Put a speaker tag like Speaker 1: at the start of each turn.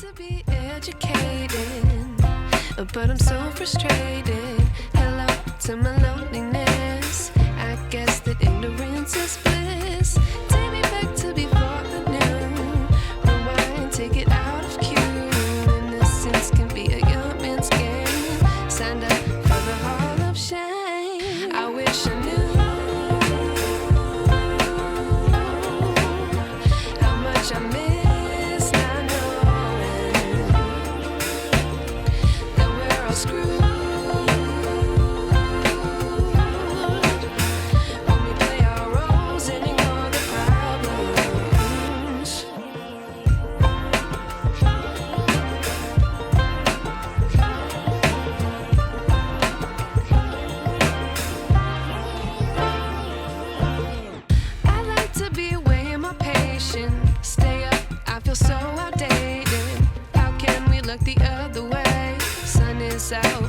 Speaker 1: to be educated, but I'm so frustrated. Hello to my loneliness. I guess that ignorance is bliss. Take me back to before the noon. Rewind, take it out of cue. Innocence can be a young man's game. Signed up for the hall of shame. I wish I knew how much I miss not knowing that we're all screwed. When we play our roles and ignore the problems. I like to be away in my patience. Stay up, I feel so outdated. How can we look the other way? Sun is out,